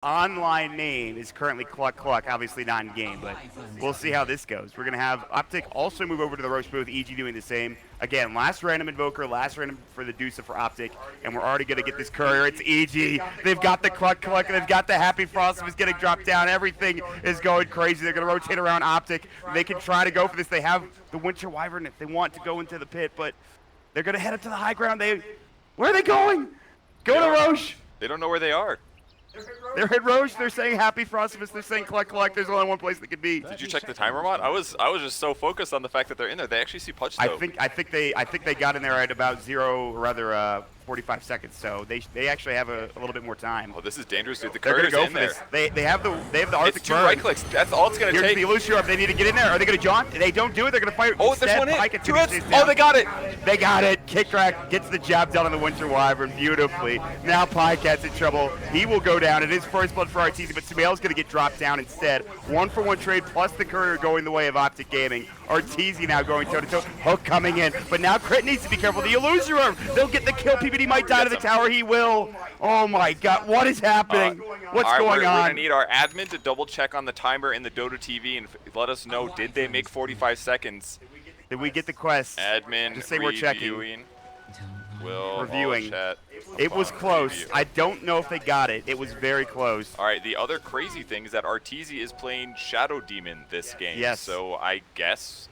online name is currently Cluck Cluck, obviously not in game, but we'll see how this goes. We're going to have Optic also move over to the Roche booth, EG doing the same. Again, last random Invoker, last random for the Deuce for Optic, and we're already going to get this courier. It's EG. They've got the Cluck Cluck, they've got the Happy Frost is getting dropped down. Everything is going crazy. They're going to rotate around Optic. They can try to go for this. They have the Winter Wyvern if they want to go into the pit, but they're going to head up to the high ground. Where are they going? Go to Roche. They don't know where they are. They're at Roche. They're saying Happy Frostivus. They're saying Cluck Cluck. There's only one place they could be. Did you check the timer mod? I was just so focused on the fact that they're in there. They actually see Pudge though. I think they got in there at about 45 seconds. So they actually have a little bit more time. Oh, this is dangerous, dude. The They're gonna courier's go in for there. this. They have the Arctic It's two burn. right clicks. That's all it's gonna Here's take. the Illusion. They need to get in there. Are they gonna jaunt? They don't do it. They're gonna fire. Oh, instead. there's one Pike hit. gets Two chased hits. down. Oh, they got it. They got it. Kick track gets the job done on the Winter Wyvern beautifully. Now Pycat's in trouble. He will go down. It is first blood for Arteezy, but Sumail's going to get dropped down instead. 1-for-1 trade plus the courier going the way of Optic Gaming. Arteezy now going toe-to-toe. Hook coming in. But now Crit needs to be careful. The Illusorer, they'll get the kill. PBD might die to the tower. He will. Oh my god. What is happening? What's going on? We're going to need our admin to double check on the timer in the Dota TV and let us know, did they make 45 seconds? Did we get the quest? Admin just say we're checking. Will reviewing. Chat it was close. review. I don't know if they got it. It was very close. All right, the other crazy thing is that Arteezy is playing Shadow Demon this game. Yes. So I guess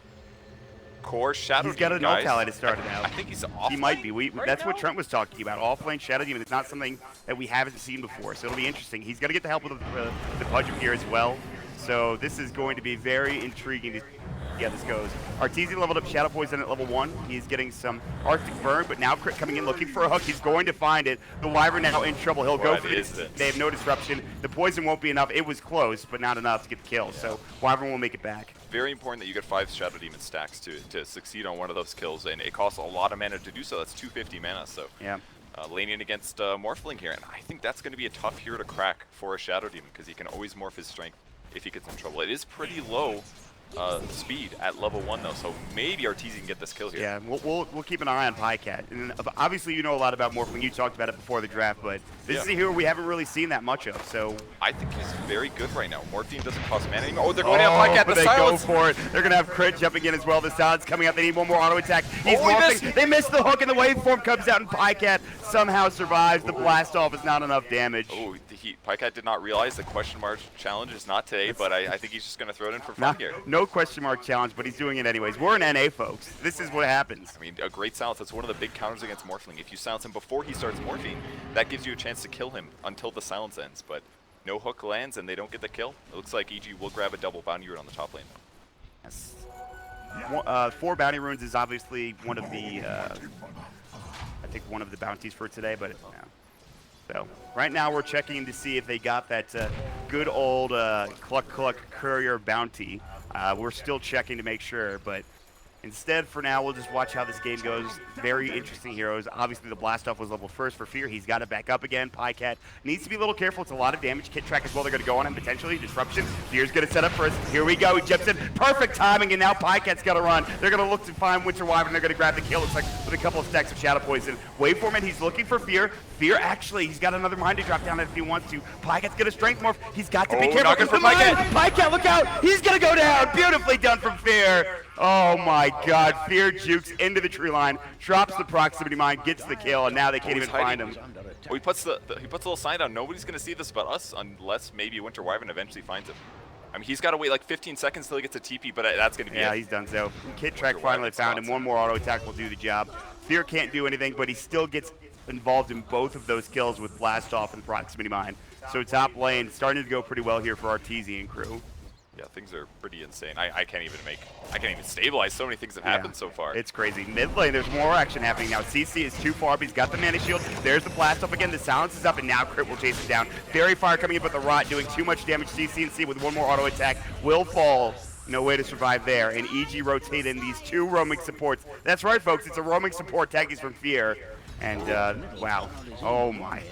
core Shadow He's got Demon an guys. ally to start it out. I think he's off. He might be. That's what now? Trent was talking about. Offlane Shadow Demon. It's not something that we haven't seen before, so it'll be interesting. He's got to get the help with the Pudge here as well. So this is going to be very intriguing to see how this goes. Arteezy leveled up Shadow Poison at level 1. He's getting some Arctic Burn, but now Crit coming in looking for a hook. He's going to find it. The Wyvern now in trouble. He'll go for this. They have no disruption. The poison won't be enough. It was close, but not enough to get the kill. So Wyvern will make it back. Very important that you get 5 Shadow Demon stacks to succeed on one of those kills, and it costs a lot of mana to do so. That's 250 mana, so yeah. Laning against Morphling here, and I think that's going to be a tough hero to crack for a Shadow Demon because he can always morph his strength if he gets in trouble. It is pretty low speed at level 1 though, so maybe Arteezy can get this kill here. Yeah, we'll keep an eye on Pycat. And obviously you know a lot about Morphling. You talked about it before the draft, but this is a hero we haven't really seen that much of. So I think he's very good right now. Morphine doesn't cost mana anymore. Oh, they're going down Pycat. But The they silence. go for it. They're gonna have Crit jumping in as well. The silence coming out. They need one more auto attack. He's he morphing. missed. They missed the hook, and the waveform comes out, and Pycat somehow survives. The blast off is not enough damage. Oh, Pycat did not realize the question mark challenge is not today, but I think he's just going to throw it in for fun here. No question mark challenge, but he's doing it anyways. We're in NA, folks. This is what happens. I mean, a great silence. That's one of the big counters against Morphling. If you silence him before he starts morphing, that gives you a chance to kill him until the silence ends. But no hook lands and they don't get the kill. It looks like EG will grab a double bounty rune on the top lane. Yes. 4 bounty runes is obviously one of the, I think one of the bounties for today, but yeah. So right now we're checking to see if they got that good old Cluck Cluck Courier bounty. We're still checking to make sure, but instead for now we'll just watch how this game goes. Very interesting heroes. Obviously the blast off was level 1st for Fear. He's got it back up again. Pycat needs to be a little careful. It's a lot of damage. Kit track as well. They're going to go on him potentially. Disruption. Fear's going to set up for us. Here we go. He jumps in. Perfect timing, and now Pycat's got to run. They're going to look to find Winter Wyvern. They're going to grab the kill. Looks like with a couple of stacks of Shadow Poison. Waveform, and he's looking for Fear. Fear actually, he's got another mind to drop down if he wants to. Pycat's going to strength morph. He's got to be careful. Not good for Pycat. Pycat, look out. He's going to go down. Beautifully done from Fear. Oh my god. Fear jukes into the tree line, drops the proximity mine, gets the kill, and now they can't even find him. Oh, he puts a little sign down. Nobody's going to see this but us unless maybe Winter Wyvern eventually finds him. I mean, he's got to wait like 15 seconds till he gets a TP, but that's going to be Yeah, it. he's done so. Kit track finally found him. One more auto attack will do the job. Fear can't do anything, but he still gets involved in both of those kills with blast off and proximity mine. So top lane starting to go pretty well here for Arteezy and crew. Yeah, things are pretty insane. I can't even stabilize. So many things have happened so far. It's crazy. Mid lane, there's more action happening now. CC is too far, but he's got the mana shield. There's the blast up again. The silence is up, and now Crit will chase it down. Fairy Fire coming in, but the Rot doing too much damage. CC with one more auto attack will fall. No way to survive there. And EG rotate in these 2 roaming supports. That's right, folks. It's a roaming support taggies from Fear. And, wow. Oh, my.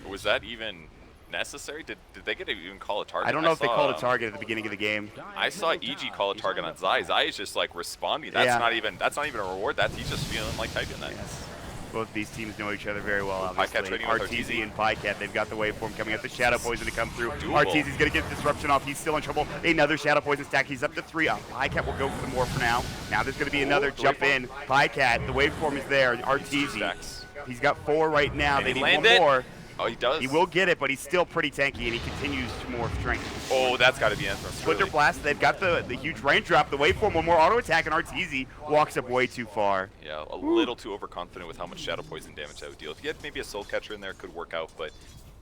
Was that even necessary? Did they get to even call a target? I don't know if they called a target at the beginning of the game. I saw EG call a target on Zai. Zai is just like responding. That's not even a reward. He's just feeling like typing that. Yes. Both of these teams know each other very well, Pycat obviously. trading with RTZ and Pycat, they've got the waveform coming up. The Shadow Poison to come through. Doable. RTZ's going to get disruption off. He's still in trouble. Another Shadow Poison stack. He's up to 3. Pycat will go for the more for now. Now there's going to be another jump in. Pycat, the waveform is there. RTZ, he's got 4 right now. They need one more. Oh, he does. He will get it, but he's still pretty tanky, and he continues to morph strength. Oh, that's got to be Anthem. Splinter Blast, they've got the huge raindrop, the waveform, one more auto attack, and RTZ walks up way too far. Yeah, a little too overconfident with how much Shadow Poison damage that would deal. If you had maybe a Soul Catcher in there, it could work out, but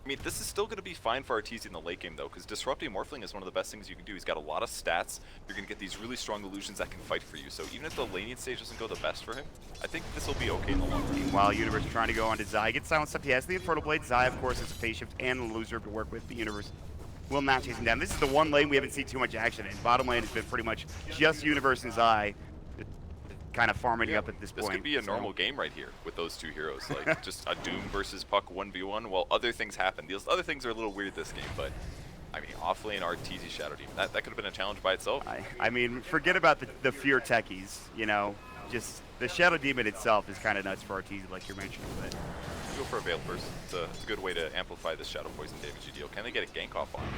I mean, this is still going to be fine for RTZ in the late game, though, because Disrupting Morphling is one of the best things you can do. He's got a lot of stats. You're going to get these really strong illusions that can fight for you. So even if the laning stage doesn't go the best for him, I think this will be okay in the long run. Meanwhile, Universe trying to go on to Zai. Gets silenced up. He has the Infernal Blade. Zai, of course, is a phase shift and a loser to work with. The Universe will not chase him down. This is the one lane we haven't seen too much action in. Bottom lane has been pretty much just Universe and Zai kind of farming up at this point. This could be a normal game right here with those two heroes. Like, just a Doom versus Puck 1v1 while other things happen. These other things are a little weird this game, but I mean, offlane RTZ Shadow Demon. That could have been a challenge by itself. I mean, forget about the fear techies, you know. Just the Shadow Demon itself is kind of nuts for RTZ, like you're mentioning. But go for a Veil first. It's a good way to amplify this Shadow Poison damage you deal. Can they get a gank off on him,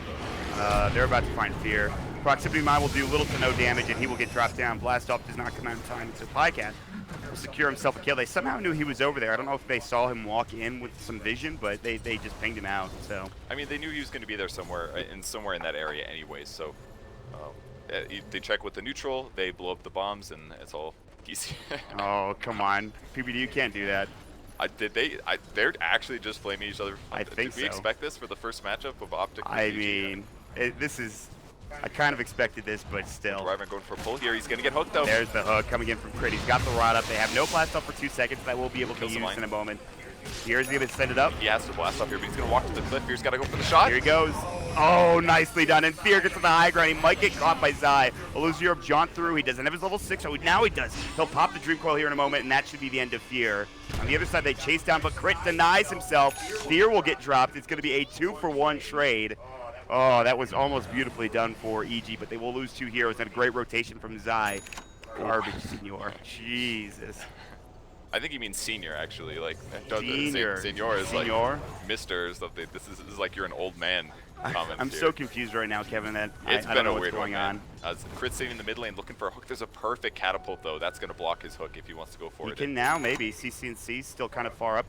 though? They're about to find Fear. Proximity Mine will do little to no damage, and he will get dropped down. Blast Off does not come out in time, so Pycat will secure himself a kill. They somehow knew he was over there. I don't know if they saw him walk in with some vision, but they just pinged him out. So I mean, they knew he was going to be there somewhere in that area anyways. So they check with the neutral, they blow up the bombs, and it's all easy. Oh, come on. PBD, you can't do that. They're actually just flaming each other. I think so. Did we expect this for the first matchup of Optic? I mean, this is... I kind of expected this, but still. Driver going for a pull here. He's going to get hooked, though. There's the hook coming in from Crit. He's got the rod up. They have no blast up for 2 seconds. That will be able to be used in a moment. Here's going to send it up. He has to blast up here, but he's going to walk to the cliff. Here's got to go for the shot. Here he goes. Oh, nicely done. And Fear gets to the high ground. He might get caught by Zai. Illusion Europe jaunt through. He doesn't have his level 6. Oh, now he does. He'll pop the Dream Coil here in a moment, and that should be the end of Fear. On the other side, they chase down, but Crit denies himself. Fear will get dropped. It's going to be a 2-for-1 trade. Oh, that was almost beautifully done for EG, but they will lose 2 heroes and a great rotation from Zai. Garbage, Senor. Jesus. I think he means senior, actually. Like, Senior. Senor is Senor? like Mr. or something. This is like you're an old man. I'm so confused right now, Kevin, that I don't know what's going on. Crit sitting in the mid lane looking for a hook. There's a perfect catapult, though. That's going to block his hook if he wants to go for it. He can now, maybe. CC&C still kind of far up.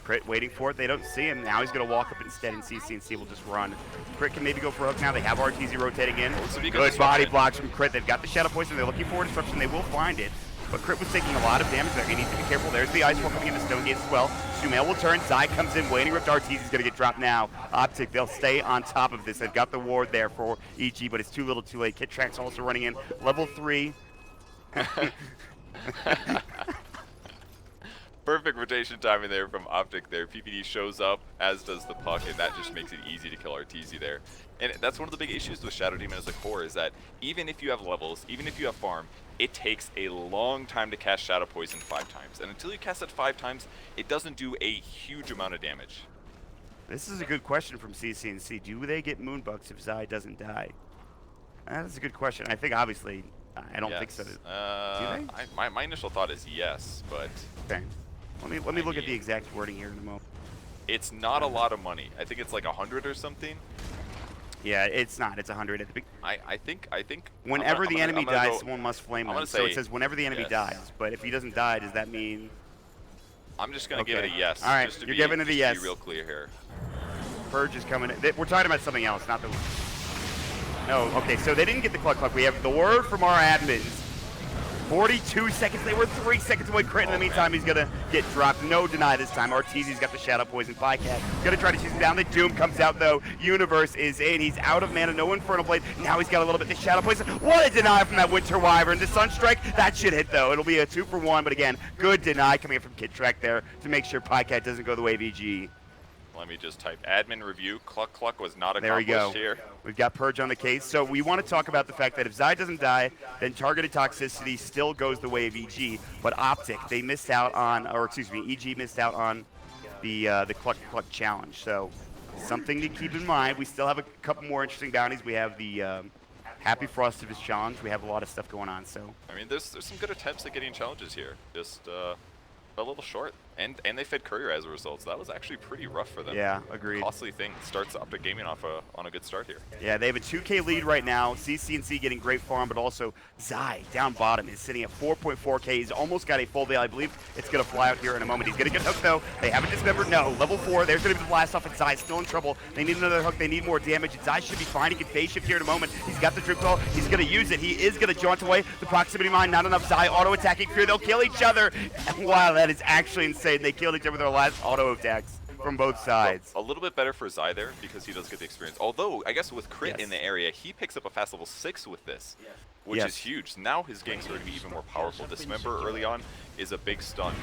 Crit waiting for it. They don't see him. Now he's going to walk up instead, and CC&C will just run. Crit can maybe go for a hook now. They have RTZ rotating in. Good body blocks from Crit. They've got the Shadow Poison. They're looking for a disruption. They will find it. But Crit was taking a lot of damage there. He needs to be careful. There's the Ice Wall coming into Stone Gates as well. Sumail will turn. Zai comes in. Waiting Rift RTZ is going to get dropped now. Optic, they'll stay on top of this. They've got the ward there for EG, but it's too little too late. Kit Track's also running in. Level 3. Perfect rotation timing there from Optic there. PPD shows up, as does the puck, and that just makes it easy to kill RTZ there. And that's one of the big issues with Shadow Demon as a core, is that even if you have levels, even if you have farm, it takes a long time to cast Shadow Poison 5 times. And until you cast it 5 times, it doesn't do a huge amount of damage. This is a good question from CC&C. Do they get Moonbucks if Zai doesn't die? That's a good question. I think, obviously, I don't think so. Do they? My initial thought is yes, but... Okay. Let me look at the exact wording here in a moment. It's not a lot of money. I think it's like 100 or something. Yeah, it's not. It's 100 at the I think. Whenever the enemy dies, someone must flame them. So it says whenever the enemy dies. But if he doesn't die, does that mean? I'm just gonna give it a yes. All right, you're giving it a yes. To be real clear here. Purge is coming. We're talking about something else, not the. No. Okay, so they didn't get the cluck. We have the word from our admins. 42 seconds. They were 3 seconds away. Crit in the meantime. He's going to get dropped. No deny this time. RTZ's got the Shadow Poison. Pycat going to try to chase him down. The Doom comes out, though. Universe is in. He's out of mana. No Infernal Blade. Now he's got a little bit of Shadow Poison. What a deny from that Winter Wyvern. The Sunstrike, that should hit, though. It'll be a 2-for-1. But again, good deny coming in from Kit Track there to make sure Pycat doesn't go the way of EG. Let me just type admin review. Cluck Cluck was not accomplished here. There we go. We've got Purge on the case. So we want to talk about the fact that if Zai doesn't die, then targeted toxicity still goes the way of EG. But Optic, they missed out on, or excuse me, EG missed out on the Cluck Cluck challenge. So something to keep in mind. We still have a couple more interesting bounties. We have the Happy Frostivus challenge. We have a lot of stuff going on. So I mean, there's some good attempts at getting challenges here. Just a little short. And they fed Courier as a result, so that was actually pretty rough for them. Yeah, agreed. Costly thing. Starts Optic Gaming off on a good start here. Yeah, they have a 2K lead right now. CCNC getting great farm, but also Zai down bottom is sitting at 4.4K. He's almost got a full veil. I believe it's going to fly out here in a moment. He's going to get hooked, though. They haven't dismembered. No, level 4. There's going to be the blast off, and Zai's still in trouble. They need another hook. They need more damage. And Zai should be fine. He can phase shift here in a moment. He's got the drip call. He's going to use it. He is going to jaunt away. The proximity mine, not enough. Zai auto-attacking Fear. They'll kill each other. Wow, that is actually insane. They killed each other with their last auto attacks from both sides. Well, a little bit better for Zai there because he does get the experience. Although, I guess with Crit in the area, he picks up a fast level 6 with this, which is huge. Now his ganks are going to be even more powerful. Dismember early on is a big stun.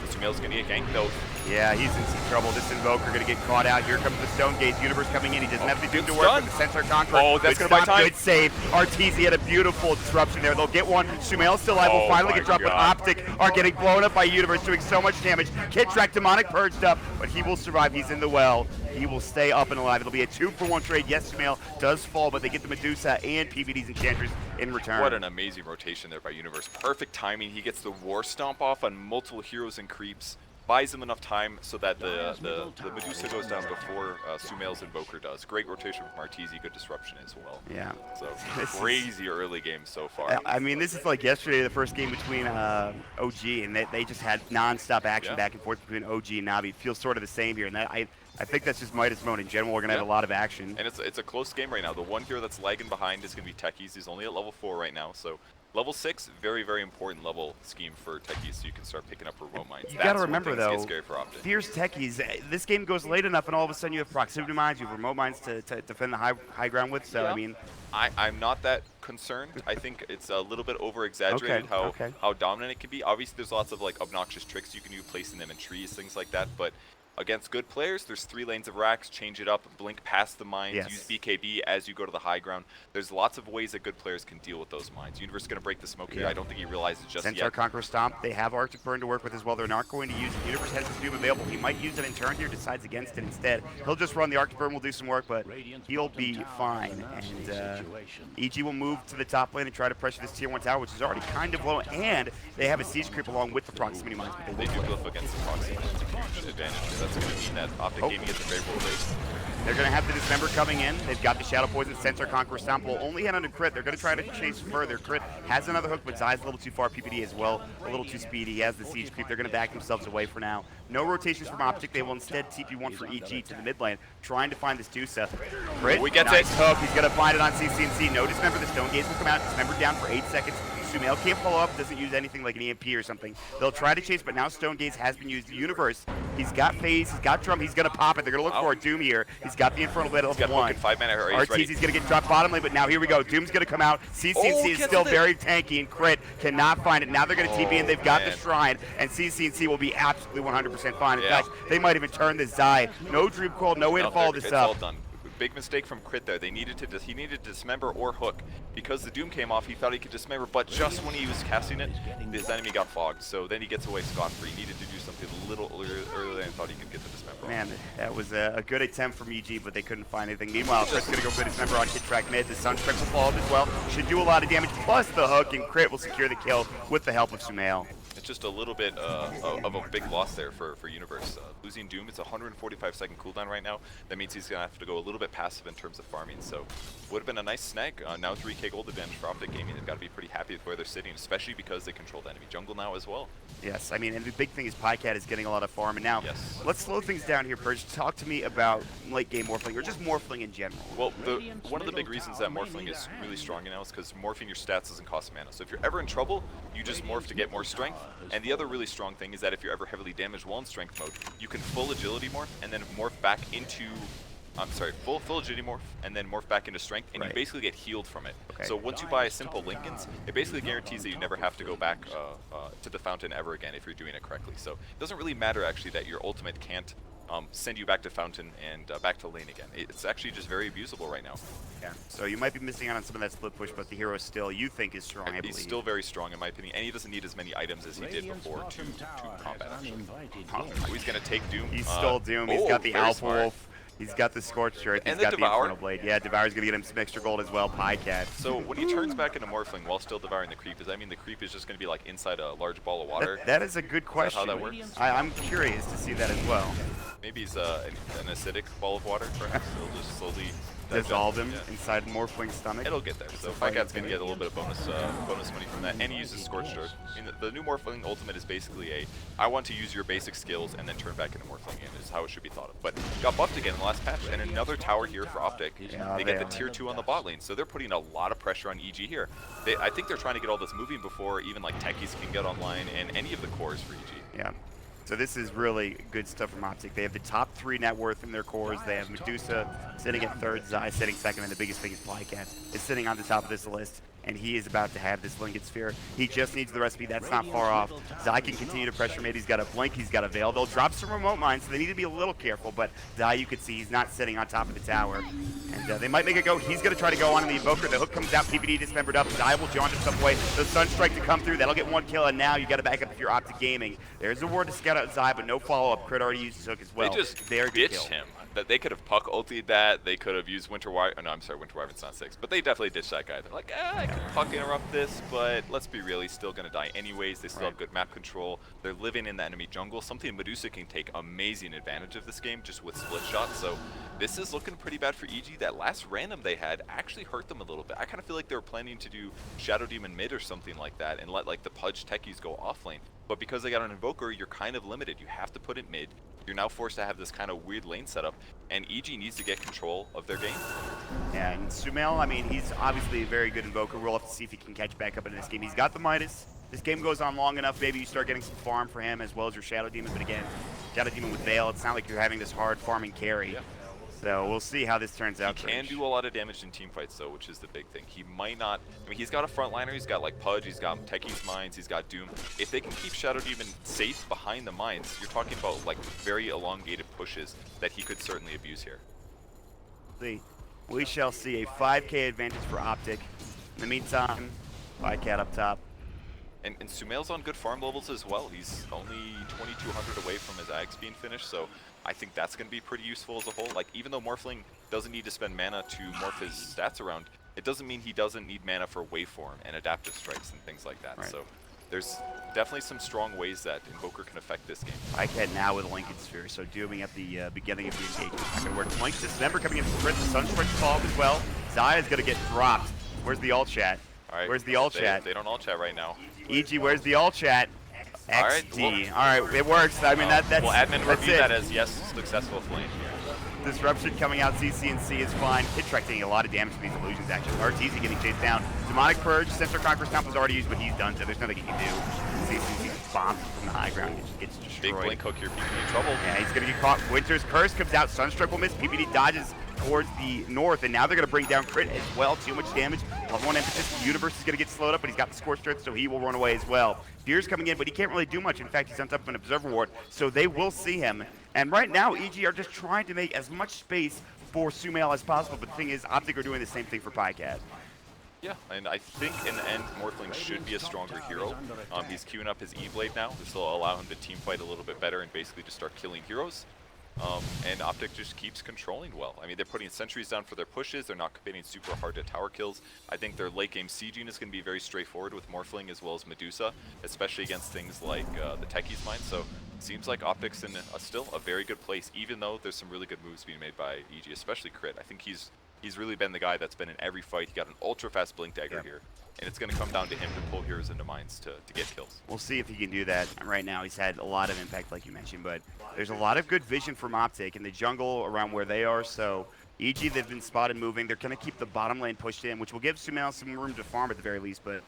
Sumail's going to get ganked though. Yeah, he's in some trouble. This Invoker going to get caught out. Here comes the Stone Gaze. Universe coming in. He doesn't have to do the work with the Sensor Conqueror. Oh, that's going to buy time. Good save. Arteezy had a beautiful disruption there. They'll get one. Sumail's still alive. Will finally get dropped, but Optic are getting blown up by Universe, doing so much damage. Kid Track Demonic purged up, but he will survive. He's in the well. He will stay up and alive. It'll be a 2-for-1 trade. Yes, Sumail does fall, but they get the Medusa and PVD's Enchantress in return. What an amazing rotation there by Universe. Perfect timing. He gets the War Stomp off on multiple heroes and creeps. Buys him enough time so that the Medusa goes down before Sumail's Invoker does. Great rotation from Arteezy, good disruption as well. Yeah. So crazy early game so far. I mean, this is like yesterday, the first game between OG, and they just had non-stop action back and forth between OG and Navi. It feels sort of the same here, and I think that's just Midas mode in general. We're going to have a lot of action. And it's a close game right now. The one hero that's lagging behind is going to be Techies. He's only at level 4 right now, so level 6, very, very important level scheme for Techies, so you can start picking up remote mines. You got to remember, though, scary for Optic. Fierce Techies, this game goes late enough, and all of a sudden you have proximity mines, you have remote mines to defend the high ground with, so, I mean... I'm not that concerned. I think it's a little bit over-exaggerated how dominant it can be. Obviously, there's lots of like obnoxious tricks you can do, placing them in trees, things like that, but against good players, there's 3 lanes of racks, change it up, blink past the mines, use BKB as you go to the high ground. There's lots of ways that good players can deal with those mines. Universe is going to break the smoke here. I don't think he realizes just yet. Sensor Conqueror Stomp, they have Arctic Burn to work with as well. They're not going to use it. Universe has this Doom available. He might use it in turn here, decides against it instead. He'll just run the Arctic Burn, will do some work, but he'll be fine. And EG will move to the top lane and try to pressure this tier 1 tower, which is already kind of low, and they have a siege creep along with the proximity mines. They do glyph against the proximity. Huge advantage. That's going to mean that Optic Gaming gets a favorable rate. They're going to have the Dismember coming in. They've got the Shadow Poison. Sensor Conqueror Stomp will only hit under Crit. They're going to try to chase further. Crit has another hook, but Zai's a little too far. PPD as well, a little too speedy. He has the Siege Creep. They're going to back themselves away for now. No rotations from Optic. They will instead TP1 for EG to the mid lane, trying to find this Dusa. Crit, we get nice hook. He's going to find it on CCNC. No Dismember. The Stone Gaze will come out. Dismember down for 8 seconds. Sumail can't follow up, doesn't use anything like an EMP or something. They'll try to chase, but now Stone Gaze has been used. Universe, he's got phase, he's got drum, he's going to pop it. They're going to look for a Doom here. He's got the Infernal Blade at level 1. Arteezy's going to get dropped bottom lane, but now here we go. Doom's going to come out. CCNC is still very tanky, and Crit cannot find it. Now they're going to TP in. They've got the Shrine, and CCNC will be absolutely 100% fine. In fact, they might even turn this Zai. No Dream Call, no way to follow this up. All done. Big mistake from Crit there. He needed to dismember or hook. Because the Doom came off, he thought he could dismember, but just when he was casting it, his enemy got fogged. So then he gets away scot-free. He needed to do something a little earlier and thought he could get the dismember. Man, that was a good attempt from EG, but they couldn't find anything. Meanwhile, Crit's going to go for dismember on Kid Track mid. The Sunstrike will fall up as well. Should do a lot of damage, plus the hook, and Crit will secure the kill with the help of Sumail. It's just a little bit of a big loss there for Universe. Losing Doom, it's a 145-second cooldown right now. That means he's going to have to go a little bit passive in terms of farming. So would have been a nice snag. Now 3k gold advantage for Optic Gaming. They've got to be pretty happy with where they're sitting, especially because they control the enemy jungle now as well. Yes, I mean, and the big thing is Pycat is getting a lot of farm. And now, let's slow things down here, Purge. Talk to me about late game Morphling, or just Morphling in general. Well, one of the big reasons that Morphling is really strong now is because morphing your stats doesn't cost mana. So if you're ever in trouble, you just morph to get more strength. And the other really strong thing is that if you're ever heavily damaged while in strength mode, you can full agility morph and then morph back into full agility morph and then morph back into strength, and you basically get healed from it. So once you buy a simple Lincolns, it basically guarantees that you never have to go back to the fountain ever again if you're doing it correctly. So it doesn't really matter actually that your ultimate can't send you back to fountain and back to lane again. It's actually just very abusable right now. Yeah. So you might be missing out on some of that split push, but the hero still, you think, is strong, I believe. He's still very strong in my opinion, and he doesn't need as many items as he did before to combat actually. He's going to take Doom. He stole Doom. He's got the Alpha Wolf. He's got the Scorched Earth. He's And the got the Devour. Infernal Blade. Yeah, Devour's going to get him some extra gold as well. Pycat. So when he turns back into Morphling while still devouring the creep, does that mean the creep is just going to be like inside a large ball of water? That is a good question. Is that how that works? I'm curious to see that as well. Maybe he's an acidic ball of water, perhaps. It'll just slowly Dissolve him Yeah. inside Morphling's stomach. It'll get there. So Pycat's going to get a little bit of bonus money from that, and he uses Scorched Earth. I mean, the new Morphling ultimate is basically I want to use your basic skills and then turn back into Morphling again, is how it should be thought of. But got buffed again in the last patch, and another tower here for Optic. Yeah, they get the tier 2 on the bot lane, so they're putting a lot of pressure on EG here. I think they're trying to get all this moving before even like techies can get online and any of the cores for EG. Yeah. So this is really good stuff from Optic. They have the top 3 net worth in their cores. They have Medusa sitting at 3rd, Zai sitting 2nd, and the biggest thing is Pycat is sitting on the top of this list. And he is about to have this Linked Sphere. He just needs the recipe. That's not far off. Zai can continue to pressure mid. He's got a Blink. He's got a Veil. They'll drop some remote mines, so they need to be a little careful. But Zai, you can see, he's not sitting on top of the tower. And they might make it go. He's going to try to go on in the Invoker. The hook comes out. PPD dismembered up. Zai will jaunt him some way. The Sunstrike to come through. That'll get 1 kill. And now you got to back up if you're Optic Gaming. There's a ward to scout out Zai, but no follow-up. Crit already used his hook as well. They just Very good ditched kill. him. That they could have puck ultied that. They could have used Winter Wyvern. Oh, no, I'm sorry, Winter Wyvern's not 6. But they definitely ditched that guy. They're like, I can puck interrupt this, but let's be real, he's still going to die anyways. They still have good map control. They're living in the enemy jungle. Something Medusa can take amazing advantage of this game just with split shots. So this is looking pretty bad for EG. That last random they had actually hurt them a little bit. I kind of feel like they were planning to do Shadow Demon mid or something like that and let like the Pudge techies go off lane. But because they got an Invoker, you're kind of limited. You have to put it mid. You're now forced to have this kind of weird lane setup, and EG needs to get control of their game. Yeah, and Sumail, I mean, he's obviously a very good Invoker. We'll have to see if he can catch back up in this game. He's got the Midas. This game goes on long enough, maybe you start getting some farm for him as well as your Shadow Demon. But again, Shadow Demon with Veil, it's not like you're having this hard farming carry. Yeah. So we'll see how this turns out. He can do a lot of damage in team fights, though, which is the big thing. He might not. I mean, he's got a frontliner. He's got like Pudge. He's got Techie's mines. He's got Doom. If they can keep Shadow Demon safe behind the mines, you're talking about like very elongated pushes that he could certainly abuse here. We shall see a 5K advantage for Optic. In the meantime, Pycat up top. And Sumail's on good farm levels as well. He's only 2,200 away from his Ags being finished, so I think that's going to be pretty useful as a whole. Like, even though Morphling doesn't need to spend mana to morph his stats around, it doesn't mean he doesn't need mana for waveform and adaptive strikes and things like that. Right. So there's definitely some strong ways that Invoker can affect this game. Pycat now with a Linked Sphere, so doing at the beginning of the engagement. Not going to work. Blink Dismember coming in from Crit. The Sunstrike involved as well. Zai is going to get dropped. Where's the alt chat? All right. Where's the alt chat? They don't alt chat right now. EG, where's the alt chat? XD. All right, it works. I mean, that's well, admin that's review it. that as yes, successful flame. Disruption coming out, CC&C is fine. Kid Trek taking a lot of damage from these illusions, actually. RTZ getting chased down. Demonic Purge, Center Conqueror's Stomp was already used, but he's done, so there's nothing he can do. CC&C bombs from the high ground, he just gets destroyed. Big Blink hook here, PPD in trouble. Yeah, he's going to get caught. Winter's Curse comes out, Sunstrike will miss, PPD dodges towards the north, and now they're going to bring down Crit as well. Too much damage. Level 1 emphasis. Universe is going to get slowed up, but he's got the Scorched Earth, so he will run away as well. Fear's coming in, but he can't really do much. In fact, he's on top of an Observer Ward, so they will see him. And right now, EG are just trying to make as much space for Sumail as possible, but the thing is, Optic are doing the same thing for Pycat. Yeah, and I think in the end, Morphling should be a stronger hero. He's queuing up his E-Blade now. This will allow him to team fight a little bit better and basically just start killing heroes. And Optic just keeps controlling well. I mean, they're putting sentries down for their pushes. They're not committing super hard to tower kills. I think their late game sieging is going to be very straightforward with Morphling as well as Medusa, especially against things like the Techie's Mine. So it seems like Optic's in still a very good place, even though there's some really good moves being made by EG, especially Crit. I think he's really been the guy that's been in every fight. He got an ultra fast Blink Dagger here. And it's going to come down to him to pull heroes into mines to get kills. We'll see if he can do that. Right now, he's had a lot of impact, like you mentioned, but there's a lot of good vision from Optic in the jungle around where they are. So EG, they've been spotted moving. They're going to keep the bottom lane pushed in, which will give Sumail some room to farm at the very least. But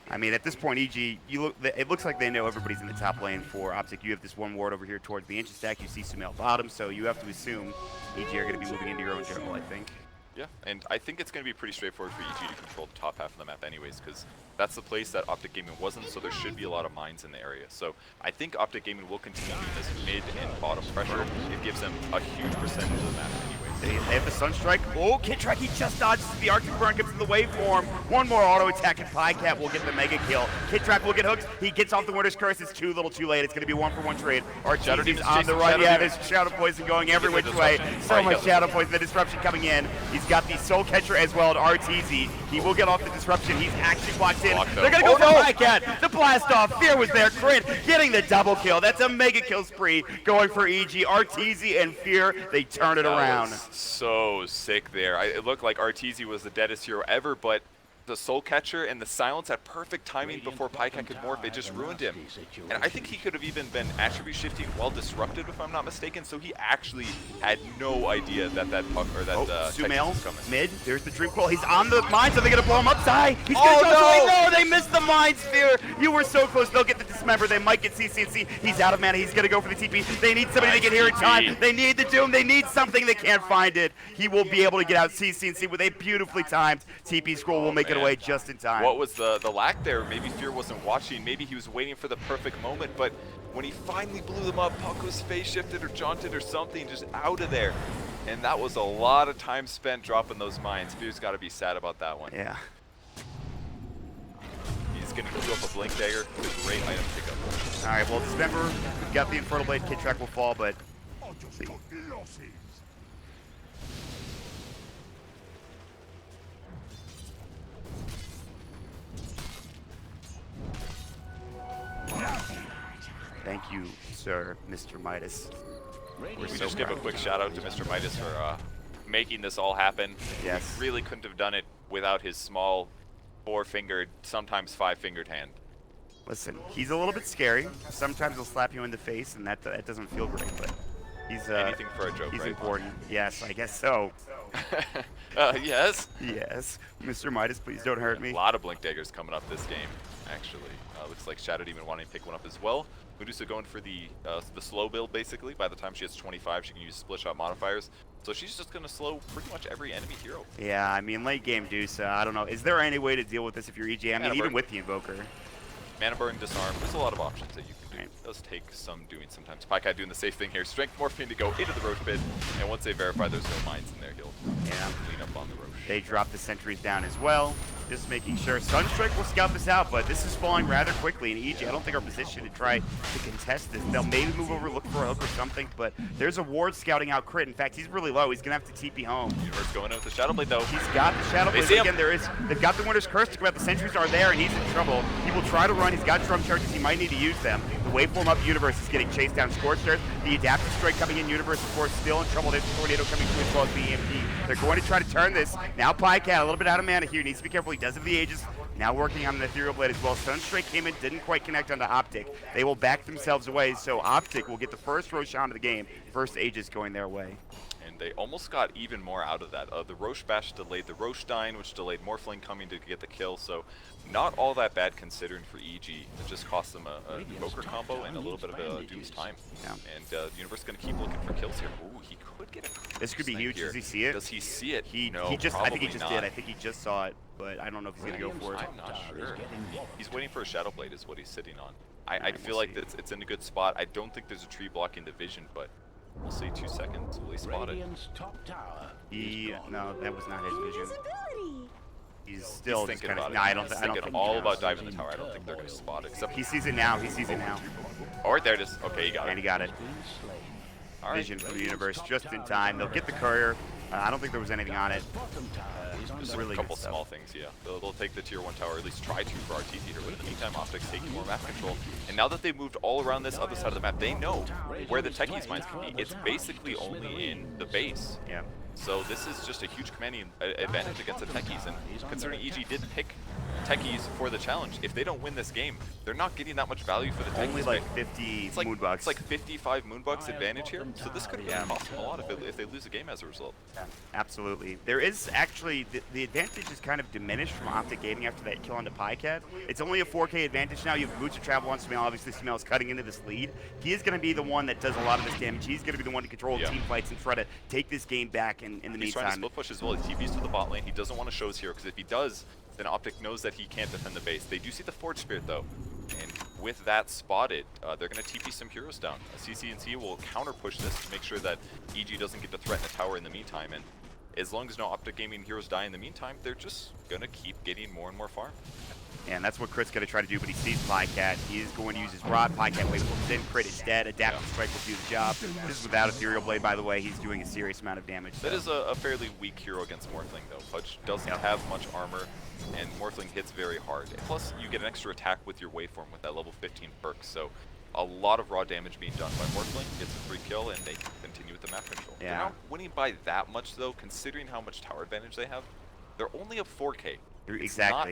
I mean, at this point, EG, it looks like they know everybody's in the top lane for Optic. You have this one ward over here towards the Ancient Stack. You see Sumail bottom, so you have to assume EG are going to be moving into your own jungle, I think. Yeah, and I think it's going to be pretty straightforward for EG to control the top half of the map anyways, because that's the place that Optic Gaming wasn't, so there should be a lot of mines in the area. So I think Optic Gaming will continue doing this mid and bottom pressure. It gives them a huge percentage of the map anyways. They have the Sunstrike. Oh, Kidtrack, he just dodges the Arctic Burn, comes to the waveform. One more auto attack, and Pycat will get the mega kill. Kidtrack will get hooked. He gets off the Winter's Curse. It's too little too late. It's going to be 1-for-1 trade. Arteezy's on the run. Yeah, there's Shadow Poison going every which way. So much Shadow Poison. The Disruption coming in. He's got the Soul Catcher as well at Arteezy. He will get off the Disruption. He's actually blocked in. They're going to go for Pycat. The blast off. Fear was there. Crit getting the double kill. That's a mega kill spree going for EG. Arteezy and Fear, they turn it around. So sick there. It looked like Arteezy was the deadest hero ever, but the Soul Catcher and the silence at perfect timing before Pycat could morph, it just ruined him. And I think he could have even been attribute shifting while disrupted, if I'm not mistaken, so he actually had no idea that puck or that Sumail was coming. mid, there's the Dream Coil. He's on the mines. Are they going to blow him up? Zai, he's going to go. No, they missed the mine sphere. You were so close. They'll get the Dismember. They might get CCNC. He's out of mana. He's going to go for the TP. They need somebody to get here in time. They need the Doom. They need something. They can't find it. He will be able to get out CCNC with a beautifully timed TP scroll. Will make it away just in time. What was the lack there? Maybe Fear wasn't watching. Maybe he was waiting for the perfect moment, but when he finally blew them up, Puck was phase shifted or jaunted or something, just out of there. And that was a lot of time spent dropping those mines. Fear's got to be sad about that one. Yeah. He's going to queue up a Blink Dagger. It's a great item pickup. All right, well, Dismember, we've got the Infernal Blade. Kidtrack will fall, but let's see. Thank you, sir, Mr. Midas. We just give a quick shout out to Mr. Midas for making this all happen. Yes. He really couldn't have done it without his small, four-fingered, sometimes five-fingered hand. Listen, he's a little bit scary. Sometimes he'll slap you in the face, and that doesn't feel great, but he's anything for a joke, he's right? important. Yes, I guess so. Yes. Yes. Mr. Midas, please don't hurt me. A lot of Blink Daggers coming up this game, actually. Looks like Shadow Demon wanting to pick one up as well. Medusa going for the slow build, basically. By the time she hits 25, she can use split shot modifiers. So she's just going to slow pretty much every enemy hero. Yeah, I mean, late game Medusa, I don't know. Is there any way to deal with this if you're EG? I mean, even with the Invoker. Mana Burn, Disarm. There's a lot of options that you can do. It does take some doing sometimes. Pycat doing the safe thing here. Strength Morphine to go into the Roche pit. And once they verify there's no mines in there, he'll clean up on the Roche. They drop the sentries down as well. Just making sure. Sunstrike will scout this out, but this is falling rather quickly. And EG, I don't think are positioned to try to contest this. They'll maybe move over, look for a hook or something, but there's a ward scouting out Crit. In fact, he's really low. He's going to have to TP home. Universe going in with the Shadow Blade, though. He's got the Shadow Blade. Again, they've got the Winter's Curse to come out. The sentries are there, and he's in trouble. He will try to run. He's got drum charges. He might need to use them. The waveform up Universe is getting chased down. Scorched Earth. The Adaptive Strike coming in. Universe, of course, still in trouble. There's a Tornado coming through as well as the EMP. They're going to try to turn this. Now Pycat, a little bit out of mana here. Needs to be careful. He does have the Aegis. Now working on the Ethereal Blade as well. Sunstrike came in, didn't quite connect onto Optic. They will back themselves away, so Optic will get the first Roshan of the game. First Aegis going their way. And they almost got even more out of that. The Roche Bash delayed the Roche Dying, which delayed Morphling coming to get the kill, so not all that bad considering for EG. It just cost them a Invoker combo and a little bit of a Doom's time. Yeah. And Universe going to keep looking for kills here. Ooh, he could get a This could be huge. here. Does he see it? Does he see it? No, I think he just did. I think he just saw it, but I don't know if he's going to go for it. I'm not sure. He's waiting for a Shadow Blade is what he's sitting on. I feel like it's in a good spot. I don't think there's a tree blocking the vision, but we'll see 2 seconds. Will he spot it? No, that was not his vision. He's still thinking kind about of. it. No, I don't He's think. thinking all about diving the tower. I don't think they're going to spot it. Except He sees it now. He sees it now. oh, right there it is. Okay, he got it. And he got it. All right. Vision from the Universe just in time. They'll get the courier. I don't think there was anything on it. Just really a couple good stuff. small things, yeah. They'll take the tier 1 tower, at least try to for RT Theater, but in the meantime, Optic's taking more map control. And now that they've moved all around this other side of the map, they know where the Techies mines can be. It's basically only in the base. Yeah. So this is just a huge commanding advantage against the Techies. And considering EG did pick Techies for the challenge, if they don't win this game, they're not getting that much value for the Techies. Only like 50 Moonbucks. It's like 55 Moonbucks advantage here. So this could have cost them a lot if they lose a game as a result. Yeah, absolutely. There is actually, the advantage is kind of diminished from Optic Gaming after that kill onto Pycat. It's only a 4K advantage now. You have Boots of Travel on Sumail. Obviously, Sumail is cutting into this lead. He is going to be the one that does a lot of this damage. He's going to be the one to control team fights and try to take this game back in the meantime. He's trying to split push as well. He TPs to the bot lane. He doesn't want to show his hero, because if he does, then Optic knows that he can't defend the base. They do see the Forge Spirit, though. And with that spotted, they're going to TP some heroes down. CCNC will counter push this to make sure that EG doesn't get to threaten a tower in the meantime. And as long as no Optic Gaming heroes die in the meantime, they're just going to keep getting more and more farm. And that's what Crit's going to try to do, but he sees Pycat. He is going to use his rod. Pycat waits for in. Crit is dead. Adaptive Strike will do the job. This is without Ethereal Blade, by the way. He's doing a serious amount of damage. That is a fairly weak hero against Morphling, though. Pudge doesn't have much armor, and Morphling hits very hard. Plus, you get an extra attack with your waveform with that level 15 perk. So a lot of raw damage being done by Morphling. Gets a free kill, and they continue with the map control. Yeah. They're not winning by that much, though, considering how much tower advantage they have. They're only up 4K. Exactly. It's not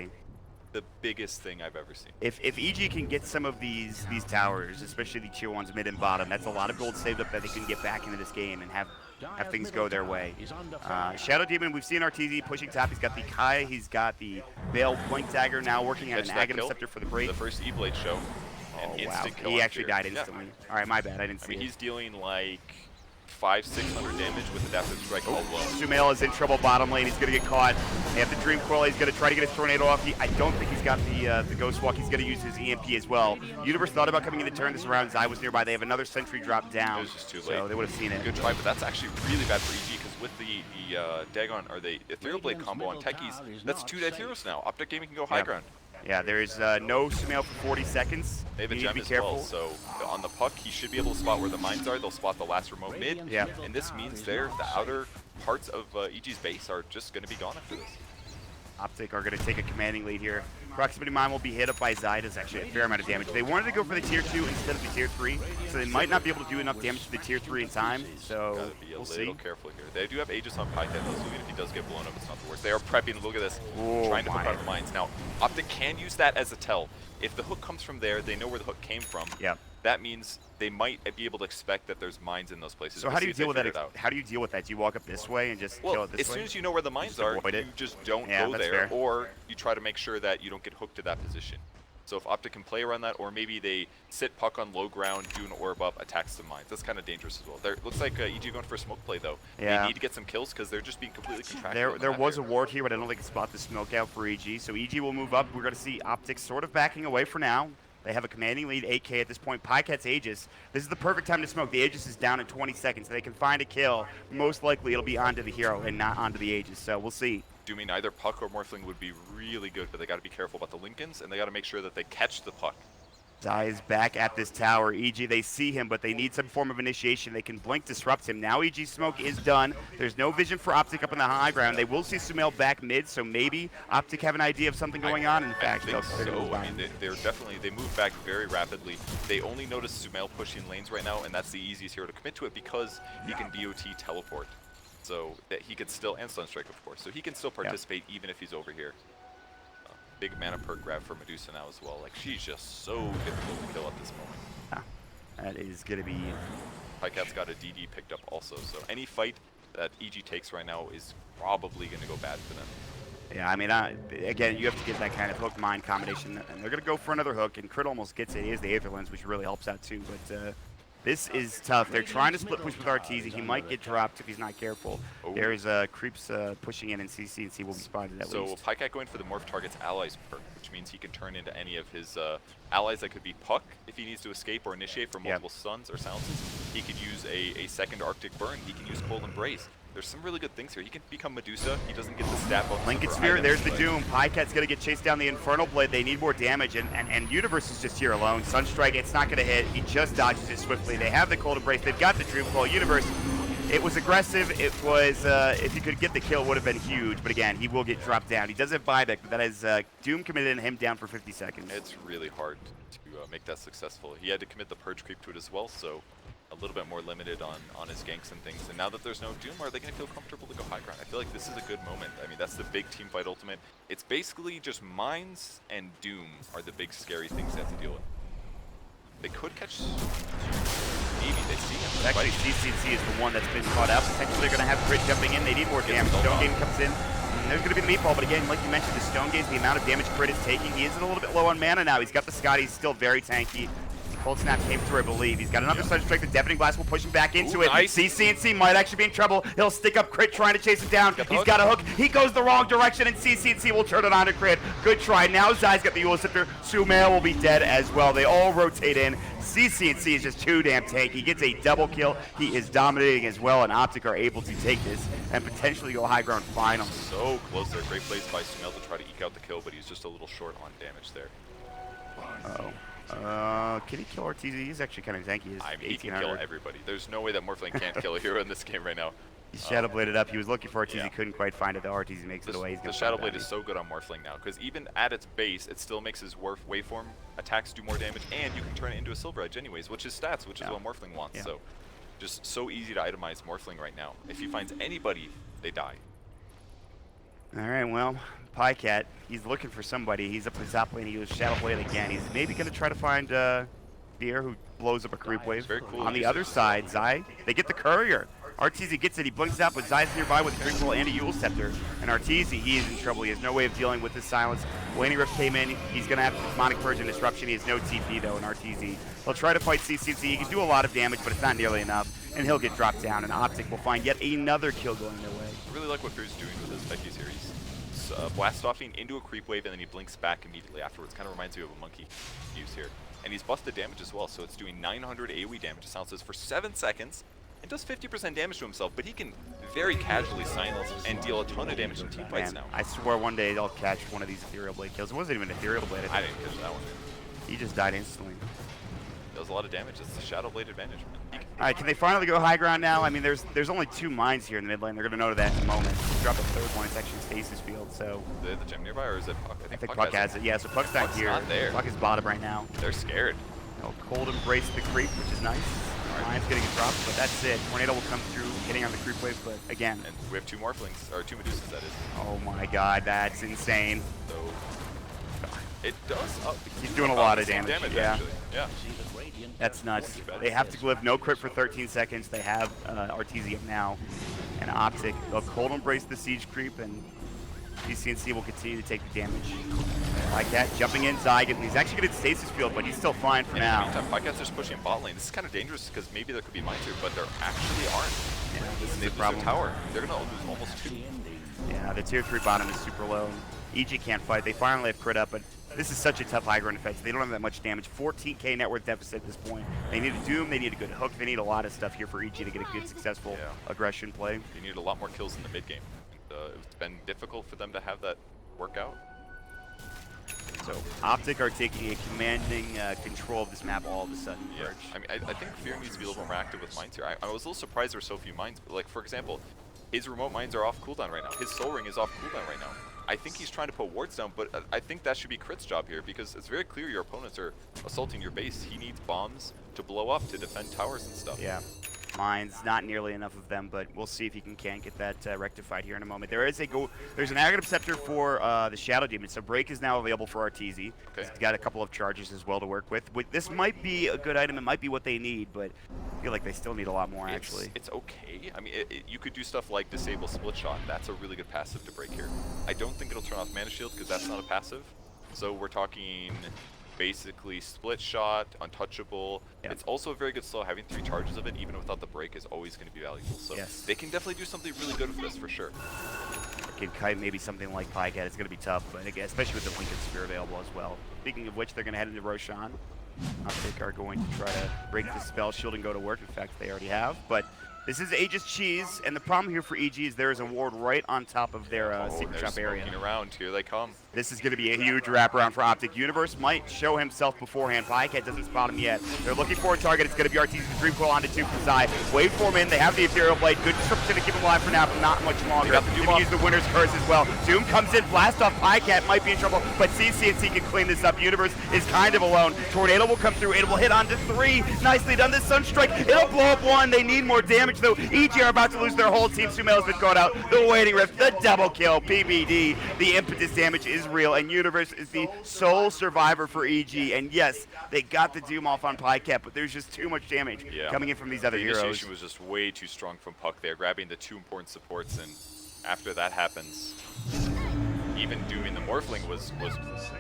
the biggest thing I've ever seen. If EG can get some of these towers, especially the tier 1s mid and bottom, that's a lot of gold saved up that they can get back into this game and have things go their way. Shadow Demon, we've seen RTZ pushing top. He's got the Kai, he's got the Veil Blink Dagger, now working on an Aghanim Scepter for the break. The first E-Blade show. Oh, An wow. instant kill He off actually here. died instantly. Yeah. All right, my bad. I didn't see I mean, it. he's dealing like 500-600 damage with Adaptive Strike alone. Sumail is in trouble bottom lane. He's going to get caught. They have the Dream Coil. He's going to try to get his Tornado off. I don't think he's got the Ghost Walk. He's going to use his EMP as well. Universe thought about coming in to turn this around. Zai was nearby. They have another Sentry drop down. It was just too late. So they would have seen it. Good try, but that's actually really bad for EG because with the Dagon or the Ethereal Blade combo on Techies, that's 2 dead heroes now. Optic Gaming can go high ground. Yeah, there is no Sumail for 40 seconds. They have a You need to gem be as careful. well, so on the puck, he should be able to spot where the mines are. They'll spot the last remote mid, Yeah. and this means the outer parts of EG's base are just going to be gone after this. Optic are going to take a commanding lead here. Proximity Mine will be hit up by Zai. Does actually a fair amount of damage. They wanted to go for the tier 2 instead of the tier 3, so they might not be able to do enough damage to the tier 3 in time. So Gotta be a we'll little see. careful here. They do have Aegis on Pycat though, so even if he does get blown up, it's not the worst. They are prepping. Look at this, Oh trying to my. hook out of the mines. Now, Optic can use that as a tell. If the hook comes from there, they know where the hook came from. Yeah. That means they might be able to expect that there's mines in those places. So We'll how do see you if they deal with that? figure it out. How do you deal with that? Do you walk up this way and just kill Well, it this as way? soon as you know where the mines Just are, avoid it. you just don't Yeah, go that's there, fair. or you try to make sure that you don't get hooked to that position. So if Optic can play around that, or maybe they sit puck on low ground, do an orb up, attacks the mines. That's kind of dangerous as well. There looks like EG going for a smoke play though. Yeah. They need to get some kills because they're just being completely contracted. There was a ward here, but I don't think it's spot the smoke out for EG. So EG will move up. We're going to see Optic sort of backing away for now. They have a commanding lead, 8K at this point. Pycat's Aegis. This is the perfect time to smoke. The Aegis is down in 20 seconds. They can find a kill. Most likely it'll be onto the hero and not onto the Aegis. So we'll see. Dooming either puck or Morphling would be really good, but they got to be careful about the Lincolns, and they got to make sure that they catch the puck. Zai is back at this tower. EG, they see him, but they need some form of initiation. They can blink, disrupt him. Now EG smoke is done. There's no vision for Optic up in the high ground. They will see Sumail back mid, so maybe Optic have an idea of something going on. In fact, I think they're gonna move so. I on. mean, they move back very rapidly. They only notice Sumail pushing lanes right now, and that's the easiest hero to commit to it because he can BOT teleport. So that he could still, and Sunstrike of course, so he can still participate even if he's over here. Big mana perk grab for Medusa now as well. Like, she's just so difficult to kill at this moment. Yeah, that is going to be... Pycat's got a DD picked up also, so any fight that EG takes right now is probably going to go bad for them. Yeah, I mean, again, you have to get that kind of hook mine combination, and they're going to go for another hook, and Crit almost gets it. He has the Aether Lens, which really helps out too, but this is tough. They're trying to split push with RTZ. He might get dropped if he's not careful. Oh. There's creeps pushing in, and CCNC will be spotted at So least. Pycat going for the Morph target's allies perk, which means he can turn into any of his allies that could be Puck if he needs to escape or initiate from multiple stuns or silences. He could use a second Arctic Burn. He can use Cold Embrace. There's some really good things here. He can become Medusa. He doesn't get the stat bonus. Lincoln for Sphere, items, there's the but Doom. Pycat's going to get chased down the Infernal Blade. They need more damage, and Universe is just here alone. Sunstrike, it's not going to hit. He just dodges it swiftly. They have the Cold Embrace. They've got the Dream Coil. Universe, it was aggressive. It was, if he could get the kill, it would have been huge. But again, he will get dropped down. He does have buyback, but that is Doom committed him down for 50 seconds. It's really hard to make that successful. He had to commit the Purge creep to it as well, so a little bit more limited on his ganks and things. And now that there's no Doom, are they going to feel comfortable to go high ground? I feel like this is a good moment. I mean, that's the big team fight ultimate. It's basically just Mines and Doom are the big scary things they have to deal with. They could catch... Maybe they see him. Actually, CCNC is the one that's been caught up. Potentially they're going to have Crit jumping in. They need more damage. Stone Game comes in. And there's going to be the meatball, but again, like you mentioned, the Stone Gaze, the amount of damage Crit is taking, he is a little bit low on mana now. He's got the Scott. He's still very tanky. Cold Snap came through, I believe. He's got another Sudden Strike. The Deafening Blast will push him back into it. Nice. CCNC might actually be in trouble. He'll stick up Crit trying to chase it down. He's got a hook. He goes the wrong direction, and CCNC will turn it on to Crit. Good try. Now Zai's got the Eula Scepter. Sumail will be dead as well. They all rotate in. CCNC is just too damn tanky. He gets a double kill. He is dominating as well, and Optic are able to take this and potentially go high ground finals. So close there. Great plays by Sumail to try to eke out the kill, but he's just a little short on damage there. Can he kill Ortiz? He's actually kind of tanky. He's I mean, he can kill everybody. There's no way that Morphling can't kill a hero in this game right now. He's Shadow Bladed up. He was looking for Ortiz. Yeah. He couldn't quite find it. The Ortiz makes it away. He's the Shadow Blade is so good on Morphling now, because even at its base, it still makes his waveform attacks do more damage, and you can turn it into a Silver Edge anyways, which is stats, which is what Morphling wants. So, just so easy to itemize Morphling right now. If he finds anybody, they die. All right, well, Pycat, he's looking for somebody. He's up in the top lane. He goes Shadow Blade again. He's maybe going to try to find Deer, who blows up a creep wave. Very cool. On the other side, Zai, they get the Courier. Arteezy gets it. He blinks out, but Zai's nearby with a Creep Roll and a Eula Scepter. And Arteezy, he is in trouble. He has no way of dealing with this silence. Waning Rift came in. He's going to have Demonic Purge and Disruption. He has no TP, though, in Arteezy. He'll try to fight CCC. He can do a lot of damage, but it's not nearly enough. And he'll get dropped down, and Optic will find yet another kill going their way. I really like what Fear's doing with his Becky series. Blast offing into a creep wave, and then he blinks back immediately afterwards. Kind of reminds me of a monkey use here. And he's busted damage as well, so it's doing 900 AoE damage to Silences for 7 seconds. It does 50% damage to himself, but he can very casually silence and deal a ton of damage in team fights now. I swear one day I'll catch one of these Ethereal Blade kills. It wasn't even an Ethereal Blade. I didn't catch that one. He just died instantly. Does a lot of damage. It's the Shadow Blade advantage. All right, can they finally go high ground now? I mean, there's only 2 mines here in the mid lane. They're going to know that in a moment. Drop a third one. It's actually Stasis Field, so... The gem nearby, or is it Puck? I think Puck has it. Yeah, so Puck's not here. Not there. Puck is bottom right now. They're scared. They'll cold embrace the creep, which is nice. Mine's getting dropped, but that's it. Tornado will come through, hitting on the creep wave, but again... And we have 2 Morphlings, or 2 Medusas, that is. Oh my god, that's insane. So... It does up. He's doing a lot of damage. Yeah. Actually. Yeah. That's nuts. They have to live no crit for 13 seconds. They have Arteezy now and Optic. They'll cold embrace the siege creep, and CCNC will continue to take the damage. Like that, jumping in Zai. He's actually getting Stasis Field, but he's still fine for now. In the meantime, Podcast's just pushing bot lane. This is kind of dangerous because maybe there could be mines here, but there actually aren't. Yeah, this is the problem. Tower. They're going to lose almost 2. Yeah, the tier 3 bottom is super low. EG can't fight. They finally have crit up, but this is such a tough high ground effect. They don't have that much damage. 14k net worth deficit at this point. They need a Doom. They need a good hook. They need a lot of stuff here for EG to get a good, successful aggression play. They need a lot more kills in the mid game. It's been difficult for them to have that work out. So Optic are taking a commanding control of this map all of a sudden. Yeah. I mean, I think Fear needs to be a little more active with mines here. I was a little surprised there were so few mines. But like, for example, his remote mines are off cooldown right now. His Soul Ring is off cooldown right now. I think he's trying to put wards down, but I think that should be Crit's job here because it's very clear your opponents are assaulting your base. He needs bombs to blow up to defend towers and stuff. Yeah. Mines, not nearly enough of them, but we'll see if he can get that rectified here in a moment. There's an Aghanim Scepter for the Shadow Demon, so Break is now available for Arteezy. Okay. He's got a couple of charges as well to work with. This might be a good item. It might be what they need, but I feel like they still need a lot more, actually. It's okay. I mean, you could do stuff like Disable Split Shot. That's a really good passive to Break here. I don't think it'll turn off Mana Shield because that's not a passive. So we're talking... basically split shot, untouchable. Yeah. It's also a very good slow. Having 3 charges of it, even without the break, is always going to be valuable. So they can definitely do something really good with this for sure. Can kite maybe something like Pycat. It's going to be tough, but again, especially with the Lincoln Sphere available as well. Speaking of which, they're going to head into Roshan. Optic are going to try to break the spell shield and go to work. In fact, they already have, but this is Aegis Cheese, and the problem here for EG is there is a ward right on top of their secret shop area. Around. Here they come. This is going to be a huge wraparound for Optic. Universe might show himself beforehand. Pycat doesn't spot him yet. They're looking for a target. It's going to be Arteezy. Dream Coil onto 2 from Zai. Waveform in. They have the Ethereal Blade. Good disruption to keep him alive for now, but not much longer. They can use the Winner's Curse as well. Doom comes in. Blast off. Pycat might be in trouble, but CCNC can clean this up. Universe is kind of alone. Tornado will come through. It will hit onto 3. Nicely done. This Sunstrike. It'll blow up 1. They need more damage, though. EG are about to lose their whole team. Sumail's been caught out. The Waiting Rift. The double kill. PBD. The impetus damage is real, and Universe is the sole survivor for EG. And yes, they got the Doom off on Pycat, but there's just too much damage coming in from these other heroes. The initiation was just way too strong from Puck there, grabbing the 2 important supports, and after that happens, even doing the Morphling was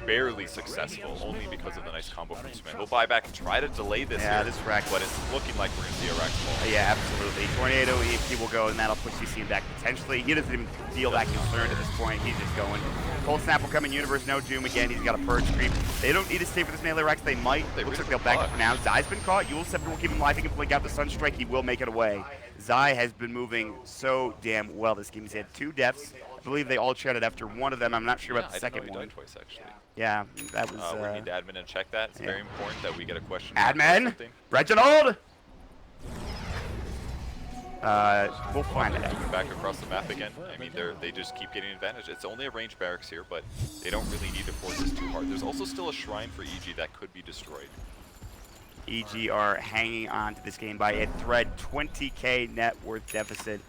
barely successful, only because of the nice combo from Sumail. He'll buy back and try to delay this here, this Rex. but it's looking like we're going to see a Rex fall. Yeah, absolutely. Tornado EFT will go, and that'll push CC back potentially. He doesn't even feel that concerned at this point. He's just going. Cold Snap will come in. Universe, no Doom again. He's got a Purge Creep. They don't need to stay for this melee Rex. They might. Looks like they'll back it for now. Zai's been caught. Yule Scepter will keep him alive. He can blink out the Sunstrike. He will make it away. Zai has been moving so damn well this game. He's had 2 deaths. I believe they all chatted after one of them. I'm not sure about the second one. Died twice, actually. Yeah, that was. We need the admin to check that. It's very important that we get a question. Admin, Reginald. We'll find it. Moving back across the map again. I mean, they just keep getting advantage. It's only a ranged barracks here, but they don't really need to force this too hard. There's also still a shrine for EG that could be destroyed. EG are hanging on to this game by a thread. 20K net worth deficit.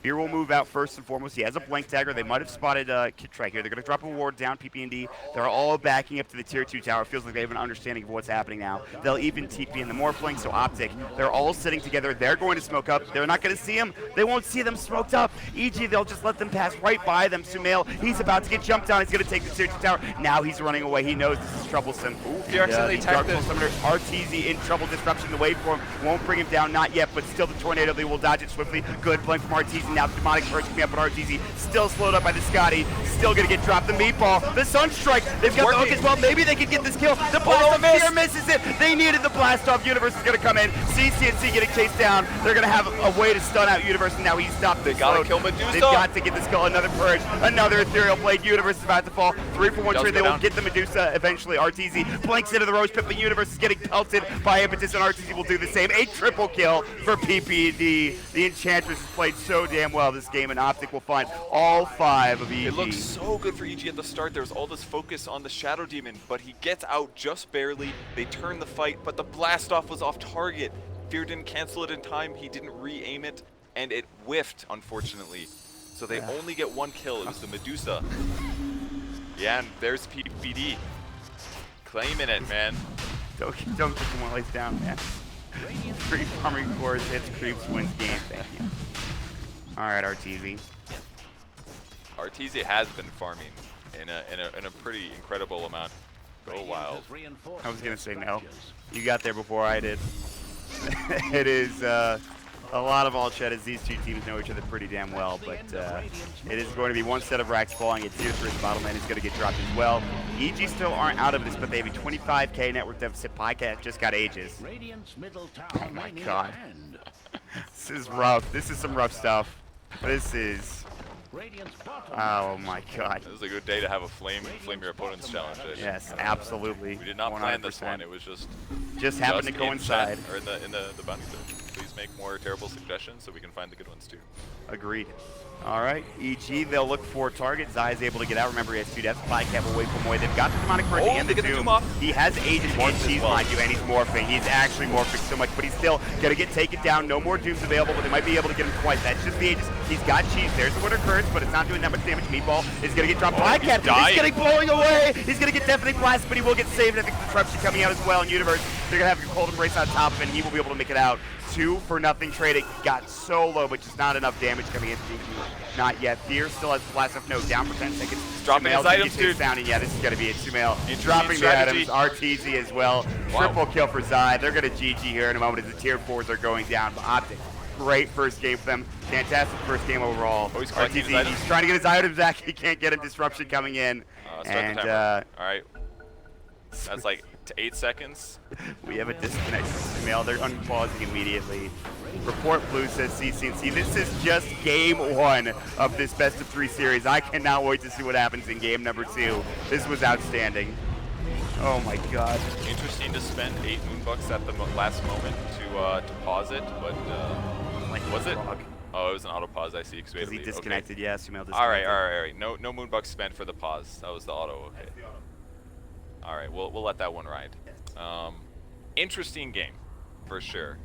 Beer will move out first and foremost. He has a blank dagger. They might have spotted Kid Trike here. They're going to drop a ward down, PP&D. They're all backing up to the tier 2 tower. Feels like they have an understanding of what's happening now. They'll even TP in the Morphling, so Optic. They're all sitting together. They're going to smoke up. They're not going to see him. They won't see them smoked up. EG, they'll just let them pass right by them. Sumail, he's about to get jumped on. He's going to take the tier 2 tower. Now he's running away. He knows this is troublesome. Ooh, he accidentally tagged it. RTZ in trouble. Disruption the waveform. Won't bring him down, not yet, but still the Tornado. They will dodge it swiftly. Good blink from RTZ. Now the Demonic Purge coming up on RTZ. Still slowed up by the Scotty. Still going to get dropped. The Meatball. The Sunstrike. They've got the hook as well. Maybe they can get this kill. The Blast Off here misses it. They needed the Blast Off. Universe is going to come in. CCNC getting chased down. They're going to have a way to stun out Universe, and now he's stopped. They got to kill Medusa. They've got to get this kill. Another Purge. Another Ethereal Blade. Universe is about to fall. 3-for-1 trade. They will get the Medusa eventually. RTZ blanks into the Rose Pit, but Universe is getting pelted by Impetus, and RTZ will do the same. A triple kill for PPD. The Enchantress has played so damn well this game, and Optic will find all 5 of EG. It looks so good for EG at the start. There was all this focus on the Shadow Demon, but he gets out just barely. They turn the fight, but the blast off was off target. Fear didn't cancel it in time. He didn't re-aim it, and it whiffed, unfortunately. So they only get 1 kill. It was the Medusa. Yeah, and there's PPD. Claiming it, man. Don't kick him while he's down, man. Creep farming cores, hits, creeps, wins game. Thank you. All right, RTZ. RTZ has been farming in a pretty incredible amount. Go wild. I was gonna say no. You got there before I did. It is a lot of all chat as these 2 teams know each other pretty damn well, but it is going to be 1 set of racks falling. It's tier 3. The bottom lane is going to get dropped as well. EG still aren't out of this, but they have a 25K network deficit. Pycat just got ages. Oh my god. This is rough. This is some rough stuff. This is... Oh my god. This is a good day to have a flame your opponent's challenge. Yes, absolutely. We did not 100%. plan this one. It was just happened to coincide. Or in the bounty zone. Please make more terrible suggestions so we can find the good ones too. Agreed. All right, EG, they'll look for target. Zai is able to get out. Remember, he has 2 deaths. Pycat will wait for Moy. They've got the Demonic Purge and the Doom. He has Aegis and Cheese, mind you, and he's morphing. He's actually morphing so much, but he's still going to get taken down. No more Dooms available, but they might be able to get him twice. That's just the Aegis. He's got Cheese. There's the Winter Curse, but it's not doing that much damage. Meatball is going to get dropped. Pycat is getting blowing away. He's going to get definitely blasted, but he will get saved. I think the Disruption coming out as well in Universe. They're going to have a Cold Embrace on top of it, and he will be able to make it out. 2-for-0 trade. It got so low, but just not enough damage coming into GQ. Not yet. Fear still has the blast off. No, down for 10 seconds. Dropping his items, dude. Sounding. Yeah, this is going to be it. Sumail dropping the items. RTZ as well. Wow. Triple kill for Zai. They're going to GG here in a moment as the tier 4s are going down. But Optic, great first game for them. Fantastic first game overall. Oh, he's RTZ, he's trying to get his items back. He can't get him. Disruption coming in. And all right. That's like 8 seconds. We have a disconnect from Sumail. They're unpausing immediately. Report Blue says CCNC. This is just game 1 of this best of 3 series. I cannot wait to see what happens in game number 2. This was outstanding. Oh my god. Interesting to spend 8 Moonbucks at the last moment to pause it, but was it? Oh, it was an auto pause. I see. Because he disconnected. Okay. Yeah, Sumail disconnected. All right. No Moonbucks spent for the pause. That was the auto. Okay. All right. We'll let that one ride. Interesting game, for sure.